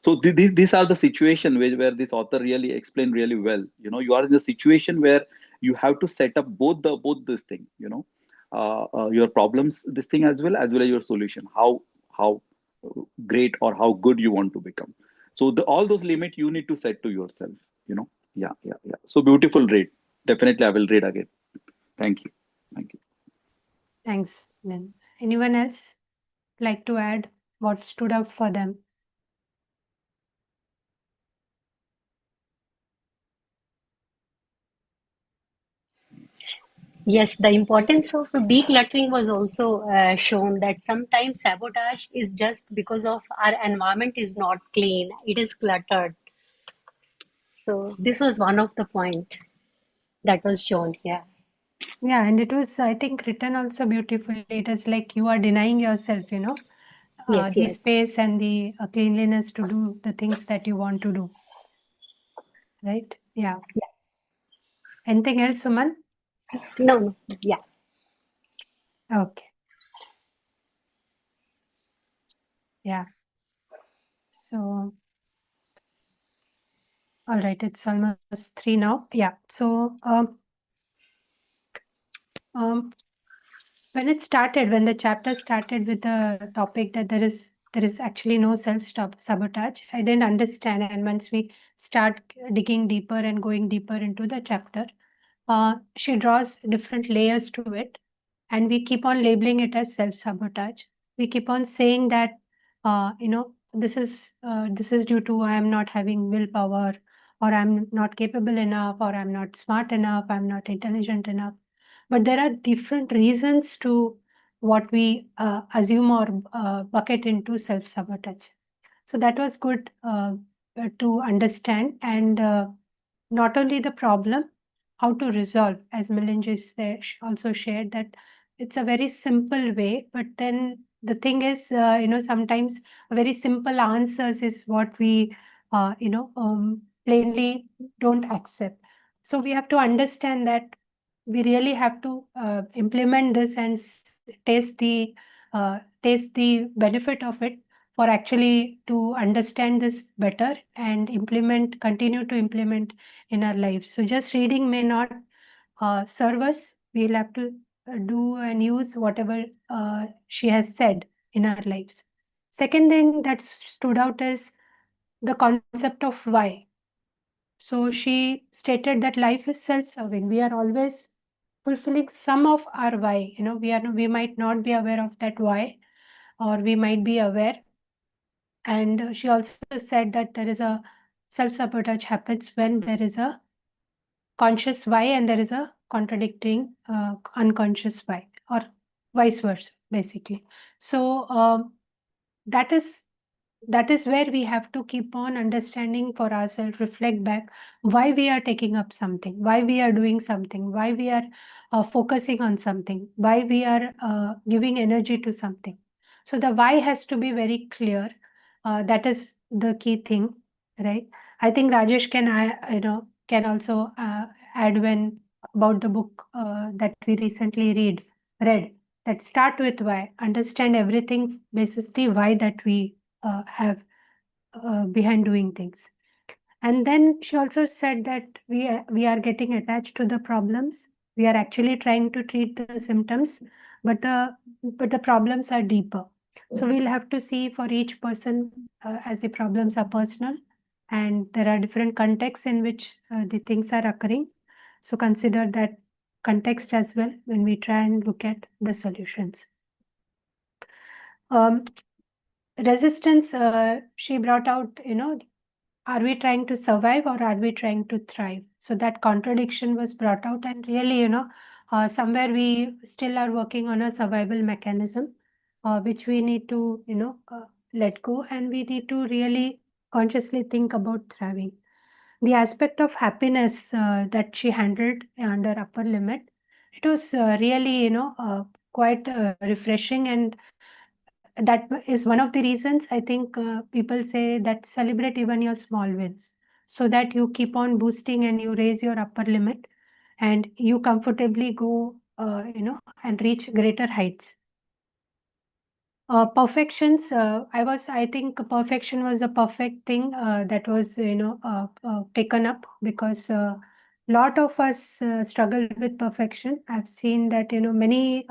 So these are the situation where this author really explained really well. You are in the situation where you have to set up both this thing. Your problems, this thing as well as your solution, how great or how good you want to become. So all those limits you need to set to yourself. Yeah. So beautiful read. Definitely, I will read again. Thank you. Thank you. Thanks, Lynn. Anyone else like to add what stood out for them? Yes, the importance of decluttering was also shown, that sometimes sabotage is just because of our environment is not clean, it is cluttered. So this was one of the point that was shown here. Yeah, and it was, I think, written also beautifully. It is like you are denying yourself, Yes, the yes. space and the cleanliness to do the things that you want to do. Right? Yeah. Yeah. Anything else, Suman? No, yeah. Okay. Yeah. So, all right, it's almost 3 now. Yeah. So, when the chapter started with the topic that there is actually no self-sabotage, I didn't understand. And once we start digging deeper and going deeper into the chapter, she draws different layers to it, and we keep on labeling it as self-sabotage. We keep on saying that, this is due to I am not having willpower, or I'm not capable enough, or I'm not smart enough, I'm not intelligent enough. But there are different reasons to what we assume or bucket into self-sabotage. So that was good to understand, and not only the problem, how to resolve. As Milinji also shared that it's a very simple way, but then the thing is, sometimes a very simple answers is what we, plainly don't accept. So we have to understand that we really have to implement this and taste the benefit of it, for actually to understand this better and continue to implement in our lives. So just reading may not serve us. We'll have to do and use whatever she has said in our lives. Second thing that stood out is the concept of why. So she stated that life is self-serving. We are always fulfilling some of our why. We might not be aware of that why, or we might be aware. And she also said that there is a self-sabotage happens when there is a conscious why and there is a contradicting unconscious why, or vice versa, basically. So that is where we have to keep on understanding for ourselves, reflect back why we are taking up something, why we are doing something, why we are focusing on something, why we are giving energy to something. So the why has to be very clear. That is the key thing. right? I think Rajesh can also add when about the book that we recently read, that start with why, understand everything basis the why that we have behind doing things. And then she also said that we are getting attached to the problems. We are actually trying to treat the symptoms, but the problems are deeper. So we'll have to see for each person, as the problems are personal, and there are different contexts in which the things are occurring. So consider that context as well when we try and look at the solutions. Um, resistance, she brought out, are we trying to survive or are we trying to thrive? So that contradiction was brought out, and really, somewhere we still are working on a survival mechanism, which we need to, let go, and we need to really consciously think about thriving. The aspect of happiness that she handled under upper limit, it was really, quite refreshing, and that is one of the reasons I think people say that celebrate even your small wins, so that you keep on boosting and you raise your upper limit and you comfortably go, and reach greater heights. Perfections, I think perfection was a perfect thing that was, taken up, because lot of us struggle with perfection. I've seen that, many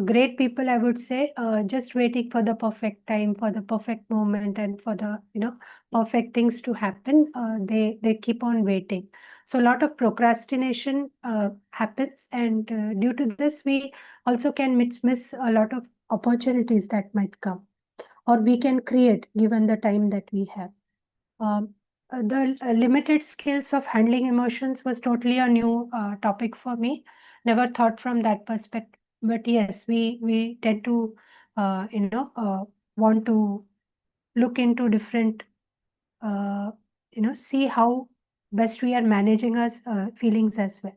great people, I would say, just waiting for the perfect time, for the perfect moment, and for the, perfect things to happen. They keep on waiting. So a lot of procrastination happens, and due to this, we also can miss a lot of opportunities that might come, or we can create given the time that we have. The limited skills of handling emotions was totally a new topic for me. Never thought from that perspective. But yes, we tend to, want to look into different, see how best we are managing our feelings as well.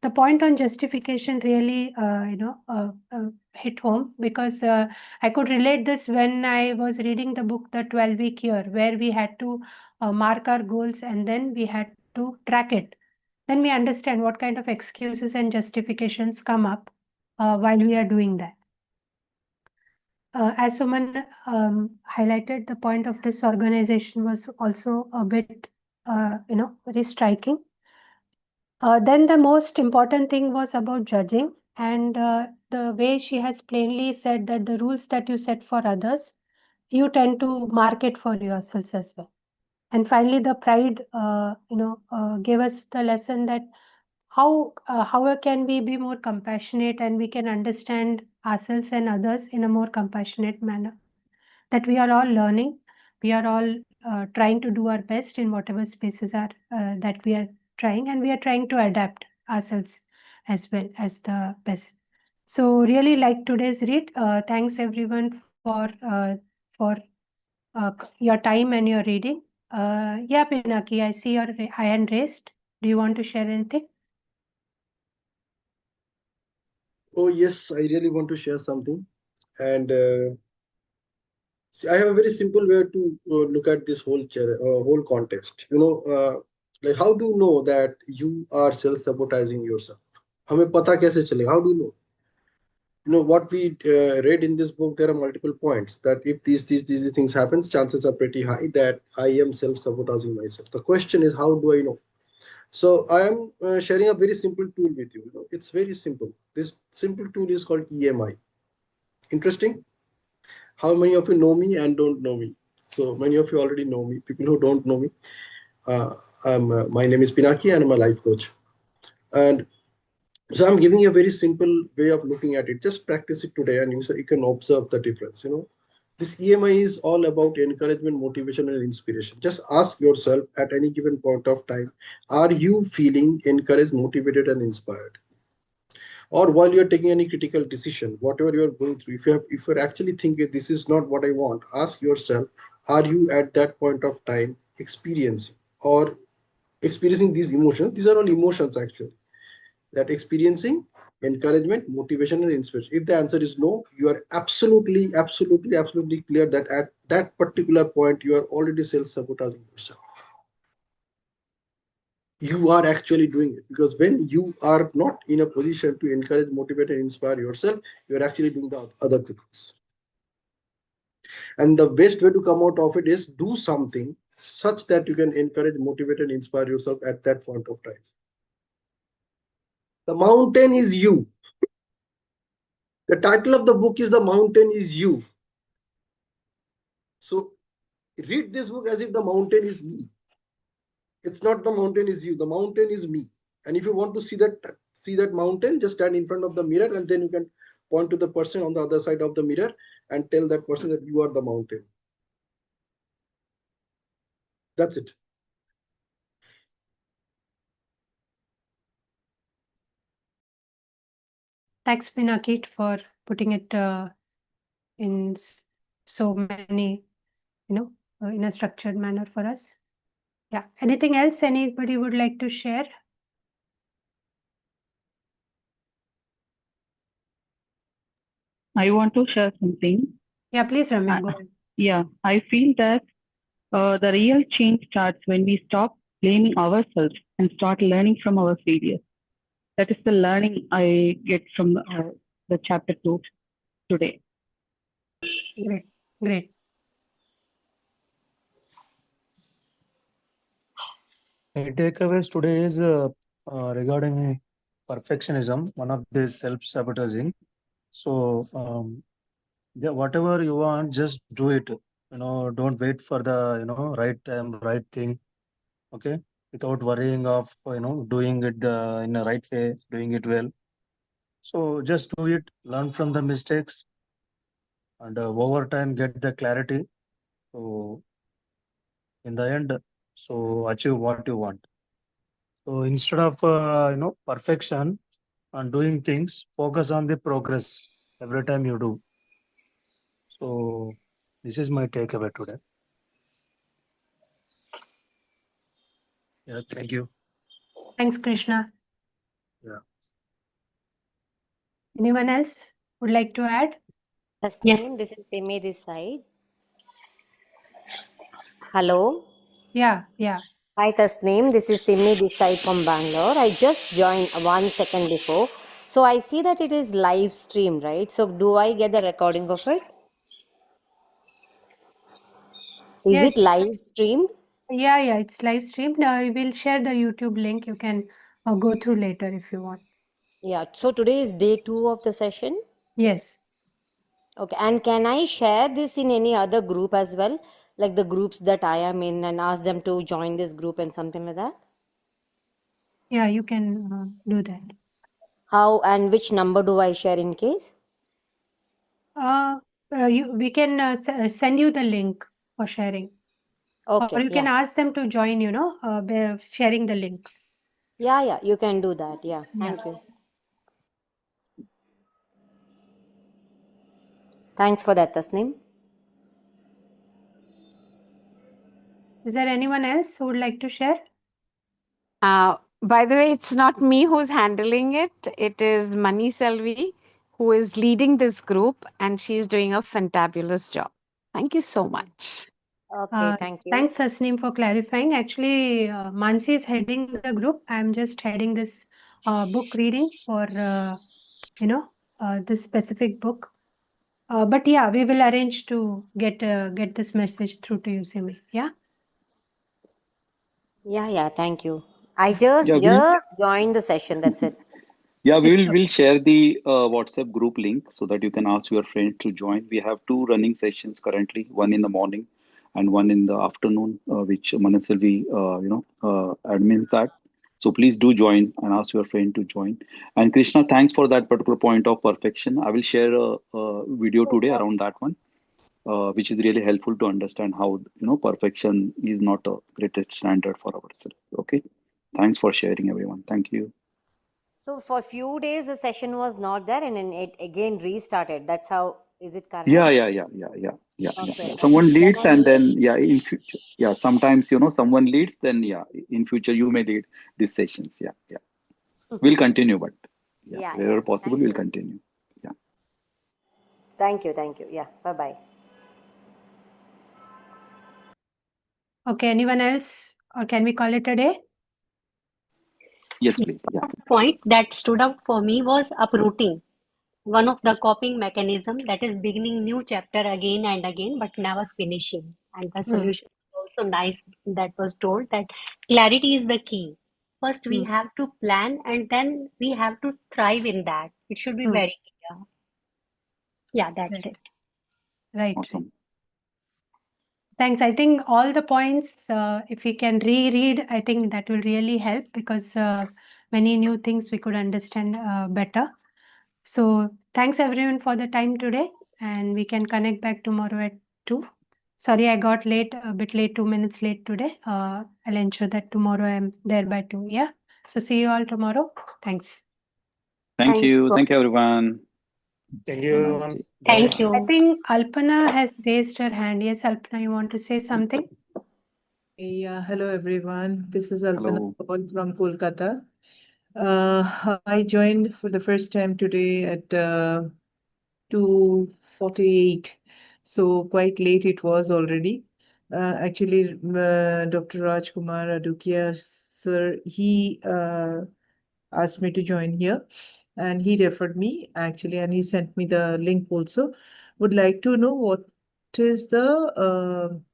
The point on justification really, hit home, because I could relate this when I was reading the book, The 12-Week Year, where we had to mark our goals and then we had to track it. Then we understand what kind of excuses and justifications come up while we are doing that. As Suman highlighted, the point of disorganization was also a bit, very striking. Then the most important thing was about judging, and the way she has plainly said that the rules that you set for others, you tend to mark it for yourselves as well. And finally, the pride, gave us the lesson that how can we be more compassionate and we can understand ourselves and others in a more compassionate manner. That we are all learning, we are all trying to do our best in whatever spaces are that we are trying, and we are trying to adapt ourselves as well as the best. So really like today's read. Thanks everyone for your time and your reading. Yeah, Pinaki, I see your hand raised. Do you want to share anything? Oh, yes, I really want to share something. And see, I have a very simple way to look at this whole context. Like how do you know that you are self-sabotaging yourself? हमें पता कैसे चलेगा? How do you know? What we read in this book, there are multiple points that if these things happens, chances are pretty high that I am self-sabotaging myself. The question is, how do I know? So I am sharing a very simple tool with you. It's very simple. This simple tool is called EMI. Interesting. How many of you know me and don't know me? So many of you already know me. People who don't know me, uh, my name is Pinaki and I'm a life coach. And so I'm giving you a very simple way of looking at it. Just practice it today and you can observe the difference. This EMI is all about encouragement, motivation, and inspiration. Just ask yourself at any given point of time, are you feeling encouraged, motivated, and inspired? Or while you're taking any critical decision, whatever you're going through, if you're actually thinking this is not what I want, ask yourself, are you at that point of time experiencing these emotions? These are all emotions actually, that experiencing encouragement, motivation, and inspiration? If the answer is no, you are absolutely clear that at that particular point you are already self-sabotaging yourself. You are actually doing it, because when you are not in a position to encourage, motivate, and inspire yourself, you are actually doing the other things. And the best way to come out of it is do something such that you can encourage, motivate, and inspire yourself at that point of time. The mountain is you. The title of the book is The Mountain is You. So read this book as if the mountain is me. It's not the mountain is you, the mountain is me. And if you want to see that mountain, just stand in front of the mirror, and then you can point to the person on the other side of the mirror and tell that person that you are the mountain. That's it. Thanks, Pinakit, for putting it in so many, in a structured manner for us. Yeah. Anything else anybody would like to share? I want to share something. Yeah, please, Ramya, go ahead. Yeah, I feel that the real change starts when we stop blaming ourselves and start learning from our failures. That is the learning I get from the chapter 2 today. Great. My takeaways today is regarding perfectionism, one of these self-sabotaging. So, whatever you want, just do it. Don't wait for the right time, right thing. Okay, without worrying of doing it in the right way, doing it well. So just do it, learn from the mistakes, and over time get the clarity. So in the end, so achieve what you want. So instead of perfection and doing things, focus on the progress every time you do. So this is my takeaway today. Yeah, thank you. Thanks, Krishna. Yeah. Anyone else would like to add? Yes. This is Simi this side. Hello. Yeah. Hi, Tasneem. This is Simi this side from Bangalore. I just joined 1 second before. So I see that it is live stream, right? So do I get the recording of it? Is Yes. it live streamed? Yeah, it's live streamed. I will share the YouTube link. You can go through later if you want. Yeah. So today is day 2 of the session. Yes. Okay. And can I share this in any other group as well? Like the groups that I am in, and ask them to join this group and something like that? Yeah, you can do that. How and which number do I share in case? We can send you the link for sharing. Okay. Or you can ask them to join, by sharing the link. Yeah, you can do that. Yeah, thank you. Thanks for that, Tasneem. Is there anyone else who would like to share? By the way, it's not me who's handling it. It is Mani Selvi who is leading this group, and she's doing a fantabulous job. Thank you so much. Okay, thank you. Thanks, Tasneem, for clarifying. Actually, Mansi is heading the group. I'm just heading this book reading for, this specific book. But yeah, we will arrange to get this message through to you, Simi. Yeah? Yeah, thank you. I just joined the session. That's it. Yeah, we'll share the WhatsApp group link so that you can ask your friends to join. We have 2 running sessions currently, one in the morning and one in the afternoon, which Manaselvi admins that. So please do join and ask your friend to join. And Krishna, thanks for that particular point of perfection. I will share a video today around that one, which is really helpful to understand how perfection is not a greatest standard for ourselves. Okay, thanks for sharing, everyone. Thank you. So for a few days, the session was not there, and then it again restarted. That's how, is it correct? Yeah. Okay. Someone leads, Can I and then lead? in future, sometimes someone leads, then in future you may lead these sessions. Yeah. We'll continue, but Yeah, wherever yeah. possible, Thank we'll you. continue. Yeah. Thank you. Thank you. Yeah. Bye bye. Okay, anyone else? Or can we call it a day? Yes, please. Yeah. The point that stood out for me was uprooting, one of the coping mechanism, that is beginning new chapter again and again, but never finishing. And the solution was also nice, that was told that clarity is the key. First, we have to plan, and then we have to thrive in that. It should be very clear. Yeah, that's Right. it. Right. Awesome. Thanks. I think all the points, if we can reread, I think that will really help, because many new things we could understand better. So thanks everyone for the time today, and we can connect back tomorrow at 2. Sorry, I got late, a bit late, 2 minutes late today. I'll ensure that tomorrow I'm there by 2. Yeah. So see you all tomorrow. Thanks. Thank you. Thank you, everyone. Thank Have a you, nice everyone. day. Thank Bye. you. I think Alpana has raised her hand. Yes, Alpana, you want to say something? Yeah, hello everyone. This is Alpana Hello. Paul from Kolkata. I joined for the first time today at 2:48, so quite late it was already. Actually, Dr. Rajkumar Adukia, sir, he asked me to join here, and he referred me actually, and he sent me the link also. Would like to know what is the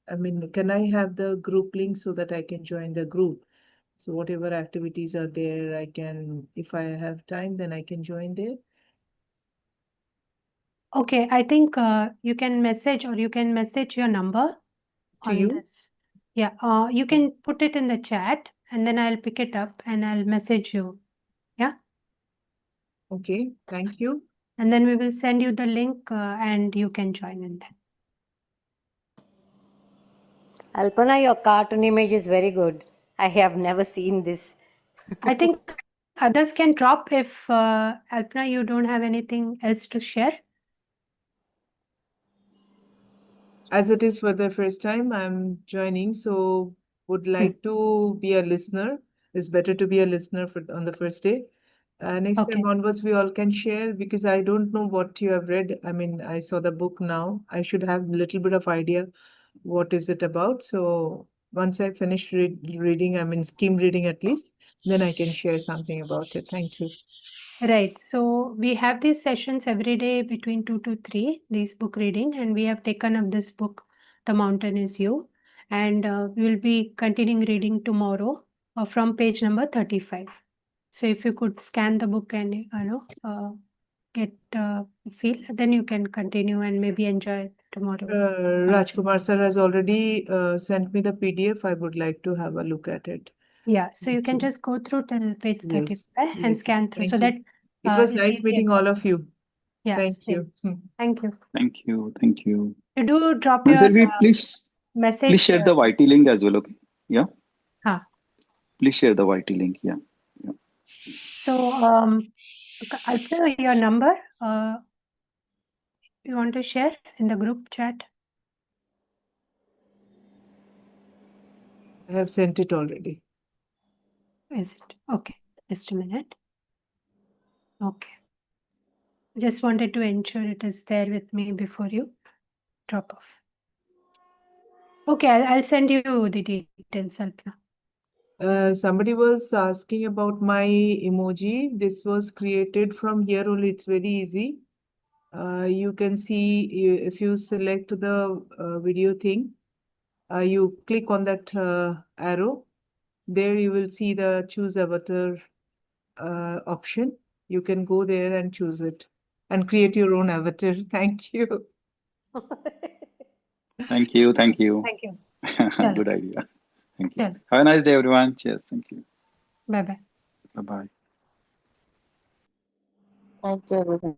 I mean, can I have the group link so that I can join the group? So whatever activities are there, I can, if I have time, then I can join there. Okay, I think you can message, or you can message your number To on you? this. Yeah, you can put it in the chat, and then I'll pick it up and I'll message you. Yeah. Okay, thank you. And then we will send you the link, and you can join in that. Alpana, your cartoon image is very good. I have never seen this. I think others can drop if Alpana, you don't have anything else to share. As it is for the first time, I'm joining, so would like to be a listener. It's better to be a listener for on the first day. Next Okay. time onwards, we all can share, because I don't know what you have read. I mean, I saw the book now. I should have a little bit of idea what is it about. So once I finish reading, I mean, skim reading at least, then I can share something about it. Thank you. Right. So we have these sessions every day between 2 to 3, these book reading, and we have taken up this book, The Mountain Is You, and we will be continuing reading tomorrow from page number 35. So if you could scan the book and get feel, then you can continue and maybe enjoy it tomorrow. Rajkumar sir has already sent me the PDF. I would like to have a look at it. Yeah, so you can Okay. just go through till page 35 Yes, and yes, scan yes. through, Thank so you. that It was it's nice easier. meeting all of you. Yeah, Thank same. you. Thank you. Thank you. Thank you. You do drop your Manselvi, please message. share the YT link as well. Okay. Yeah. Huh. Please share the YT link. Yeah. Yeah. So, Alpana, your number, you want to share in the group chat? I have sent it already. Is it? Okay, just a minute. Okay. Just wanted to ensure it is there with me before you drop off. Okay, I'll send you the details, Alpana. Somebody was asking about my emoji. This was created from here only. It's very easy. You can see if you select the video thing, you click on that arrow. There you will see the choose avatar option. You can go there and choose it and create your own avatar. Thank you. Thank you. Thank you. Thank you. Good idea. Thank you. Sure. Have a nice day, everyone. Cheers. Thank you. Bye-bye. Bye bye. Thank you, everyone.